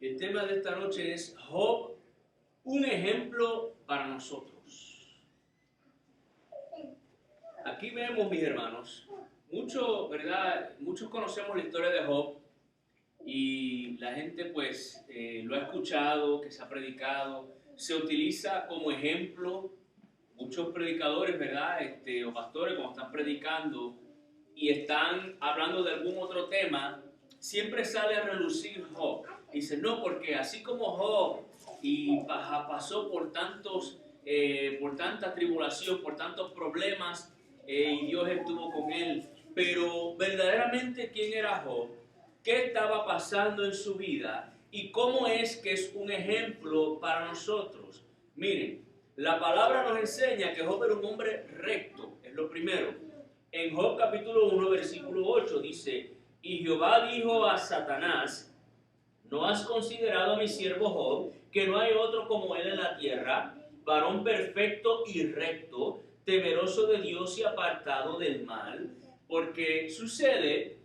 El tema de esta noche es Job, un ejemplo para nosotros. Aquí vemos, mis hermanos, ¿verdad? Muchos conocemos la historia de Job y la gente pues lo ha escuchado, que se ha predicado, se utiliza como ejemplo. Muchos predicadores, ¿verdad? O pastores, cuando están predicando y están hablando de algún otro tema, siempre sale a relucir Job. Dice, no, porque así como Job pasó por tanta tribulación, por tantos problemas, y Dios estuvo con él. Pero verdaderamente, ¿quién era Job? ¿Qué estaba pasando en su vida? ¿Y cómo es que es un ejemplo para nosotros? Miren, la palabra nos enseña que Job era un hombre recto, es lo primero. En Job capítulo 1, versículo 8 dice, y Jehová dijo a Satanás, ¿no has considerado a mi siervo Job, que no hay otro como él en la tierra, varón perfecto y recto, temeroso de Dios y apartado del mal? Porque sucede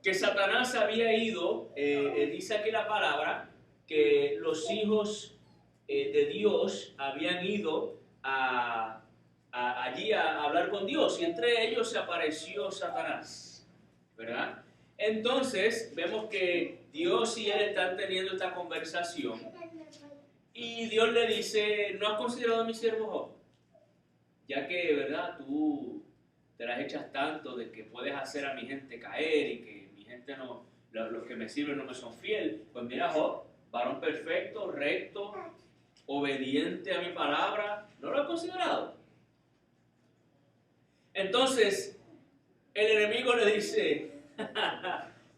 que Satanás había ido, dice aquí la palabra, que los hijos de Dios habían ido allí a hablar con Dios, y entre ellos se apareció Satanás, ¿verdad? Entonces vemos que Dios y él están teniendo esta conversación y Dios le dice, ¿no has considerado a mi siervo Job? Ya que, ¿verdad? Tú te las echas tanto de que puedes hacer a mi gente caer y que mi gente no, los que me sirven no me son fiel. Pues mira, Job, varón perfecto, recto, obediente a mi palabra, ¿no lo has considerado? Entonces, el enemigo le dice,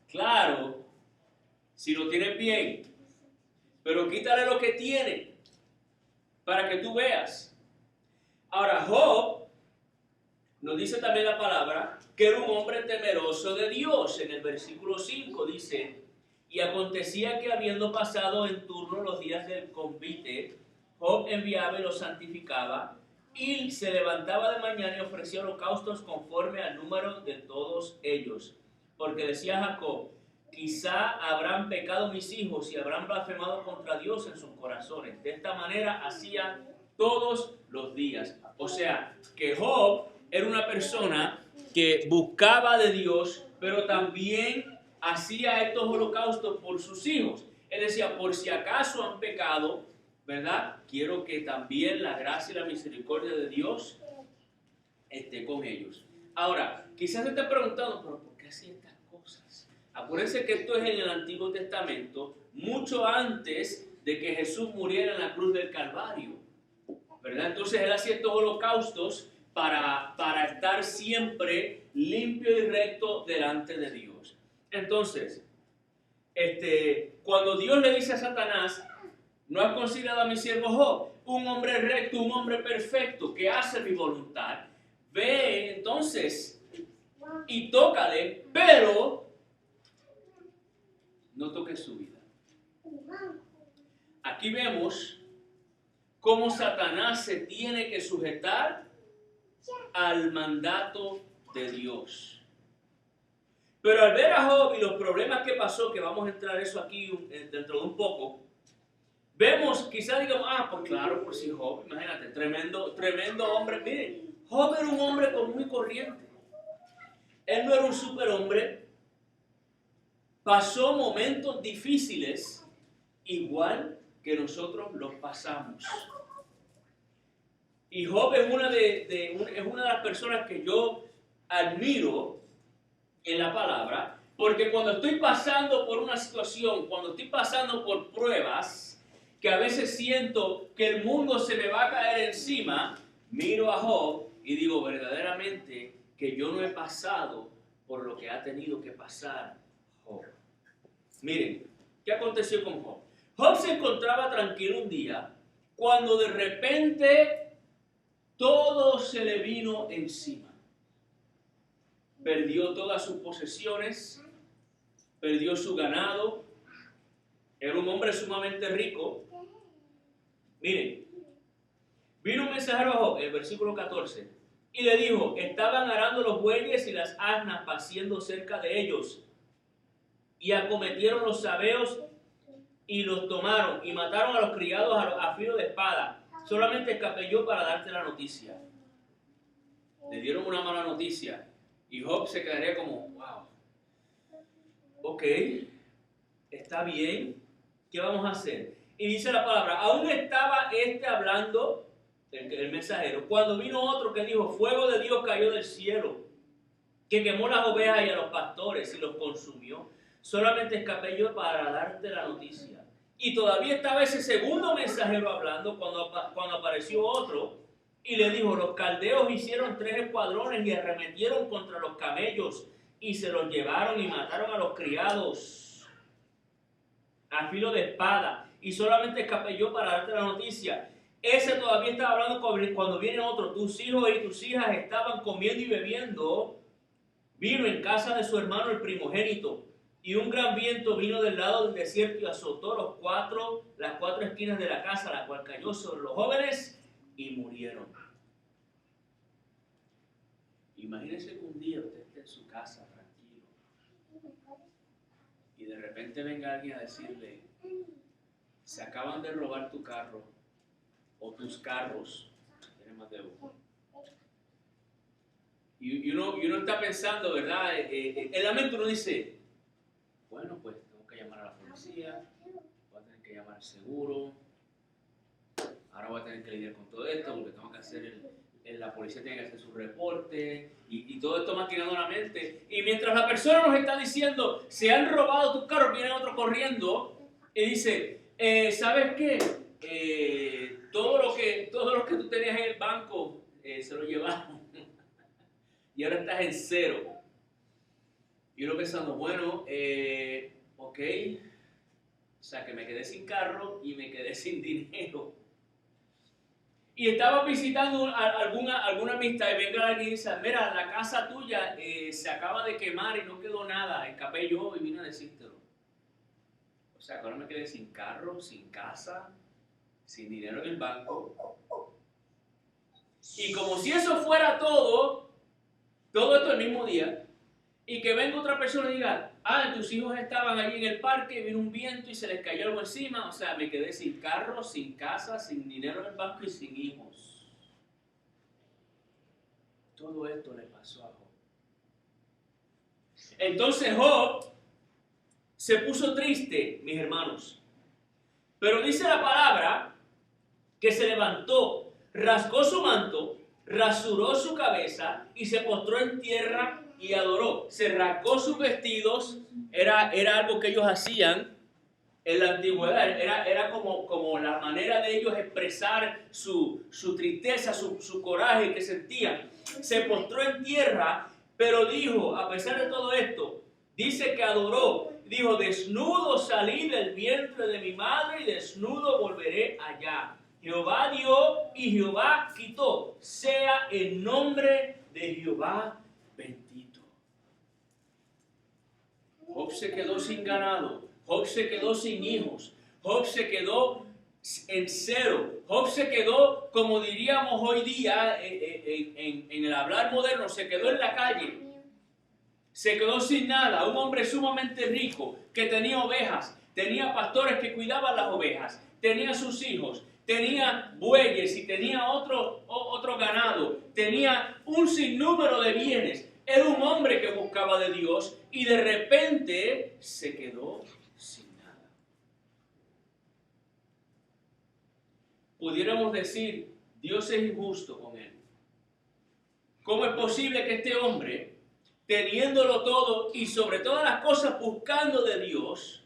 claro, si lo tienes bien, pero quítale lo que tiene para que tú veas. Ahora, Job nos dice también la palabra que era un hombre temeroso de Dios. En el versículo 5 dice, y acontecía que habiendo pasado en turno los días del convite, Job enviaba y los santificaba, y se levantaba de mañana y ofrecía holocaustos conforme al número de todos ellos. Porque decía Jacob, quizá habrán pecado mis hijos y habrán blasfemado contra Dios en sus corazones. De esta manera hacía todos los días. O sea, que Job era una persona que buscaba de Dios, pero también hacía estos holocaustos por sus hijos. Él decía, por si acaso han pecado, ¿verdad? Quiero que también la gracia y la misericordia de Dios esté con ellos. Ahora, quizás se esté preguntando, pero ¿por qué hacía estas cosas? Acuérdense que esto es en el Antiguo Testamento, mucho antes de que Jesús muriera en la cruz del Calvario, ¿verdad? Entonces él hacía estos holocaustos para estar siempre limpio y recto delante de Dios. Entonces, cuando Dios le dice a Satanás, ¿no has considerado a mi siervo Job? Un hombre recto, un hombre perfecto, que hace mi voluntad. Ve entonces y tócale, pero no toques su vida. Aquí vemos cómo Satanás se tiene que sujetar al mandato de Dios. Pero al ver a Job y los problemas que pasó, que vamos a entrar en eso aquí dentro de un poco, vemos, quizás digamos, pues claro, por si Job, imagínate, tremendo hombre. Miren, Job era un hombre común y corriente. Él no era un superhombre. Pasó momentos difíciles, igual que nosotros los pasamos. Y Job es una de las personas que yo admiro en la palabra, porque cuando estoy pasando por una situación, cuando estoy pasando por pruebas, que a veces siento que el mundo se me va a caer encima, miro a Job y digo verdaderamente que yo no he pasado por lo que ha tenido que pasar Job. Miren, ¿qué aconteció con Job? Job se encontraba tranquilo un día cuando de repente todo se le vino encima. Perdió todas sus posesiones, perdió su ganado, era un hombre sumamente rico. Miren, vino un mensajero a Job, el versículo 14, y le dijo, estaban arando los bueyes y las asnas paciendo cerca de ellos, y acometieron los sabeos y los tomaron y mataron a los criados a filo de espada. Solamente escapé yo para darte la noticia. Le dieron una mala noticia y Job se quedaría como, wow, ok, está bien, ¿qué vamos a hacer? Y dice la palabra, aún estaba hablando, el mensajero, cuando vino otro que dijo, fuego de Dios cayó del cielo, que quemó las ovejas y a los pastores y los consumió. Solamente escapé yo para darte la noticia. Y todavía estaba ese segundo mensajero hablando cuando apareció otro y le dijo, los caldeos hicieron 3 escuadrones y arremetieron contra los camellos y se los llevaron y mataron a los criados a filo de espada. Y solamente escapé yo para darte la noticia. Ese todavía estaba hablando cuando viene otro. Tus hijos y tus hijas estaban comiendo y bebiendo vino en casa de su hermano el primogénito. Y un gran viento vino del lado del desierto y azotó las 4 esquinas de la casa, la cual cayó sobre los jóvenes y murieron. Imagínense que un día usted esté en su casa tranquilo y de repente venga alguien a decirle, se acaban de robar tu carro o tus carros, tiene más de uno. Y uno está pensando, ¿verdad? En la mente uno dice, bueno, pues tengo que llamar a la policía, voy a tener que llamar al seguro, ahora voy a tener que lidiar con todo esto, porque tengo que hacer la policía tiene que hacer su reporte, y todo esto maquinando la mente. Y mientras la persona nos está diciendo, se han robado tus carros, viene otro corriendo y dice, ¿sabes qué? Todo lo que tú tenías en el banco se lo llevaron. Y ahora estás en cero. Y uno pensando, bueno, ok, o sea que me quedé sin carro y me quedé sin dinero. Y estaba visitando alguna amistad y venga alguien y dice, mira, la casa tuya se acaba de quemar y no quedó nada, escapé yo y vine a decírtelo. O sea que ahora me quedé sin carro, sin casa, sin dinero en el banco. Y como si eso fuera todo esto el mismo día, y que venga otra persona y diga, tus hijos estaban allí en el parque, vino un viento y se les cayó algo encima, o sea, me quedé sin carro, sin casa, sin dinero en el banco y sin hijos. Todo esto le pasó a Job. Entonces Job se puso triste, mis hermanos, pero dice la palabra que se levantó, rasgó su manto, rasuró su cabeza y se postró en tierra y adoró. Se rasgó sus vestidos, era algo que ellos hacían en la antigüedad, era como la manera de ellos expresar su tristeza, su coraje que sentían. Se postró en tierra, pero dijo, a pesar de todo esto, dice que adoró, dijo, desnudo salí del vientre de mi madre y desnudo volveré allá. Jehová dio y Jehová quitó, sea el nombre de Jehová bendito. Job se quedó sin ganado, Job se quedó sin hijos, Job se quedó en cero, Job se quedó, como diríamos hoy día en el hablar moderno, se quedó en la calle, se quedó sin nada. Un hombre sumamente rico que tenía ovejas, tenía pastores que cuidaban las ovejas, tenía sus hijos, tenía bueyes y tenía otro ganado, tenía un sinnúmero de bienes. Era un hombre que buscaba de Dios y de repente se quedó sin nada. Pudiéramos decir, Dios es injusto con él. ¿Cómo es posible que este hombre, teniéndolo todo y sobre todas las cosas buscando de Dios,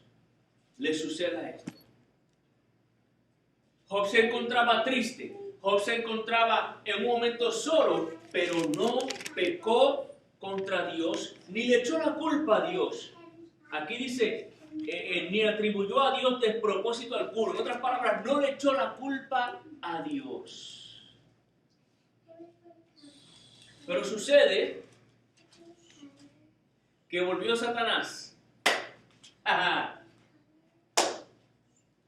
le suceda esto? Job se encontraba triste, Job se encontraba en un momento solo, pero no pecó contra Dios, ni le echó la culpa a Dios. Aquí dice, ni atribuyó a Dios despropósito alguno. En otras palabras, no le echó la culpa a Dios. Pero sucede que volvió Satanás.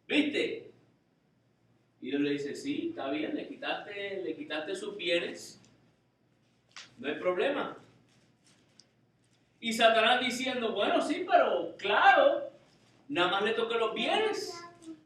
¿Viste? Y Dios le dice, sí, está bien, le quitaste sus bienes, no hay problema. Y Satanás diciendo, bueno, sí, pero claro, nada más le toqué los bienes.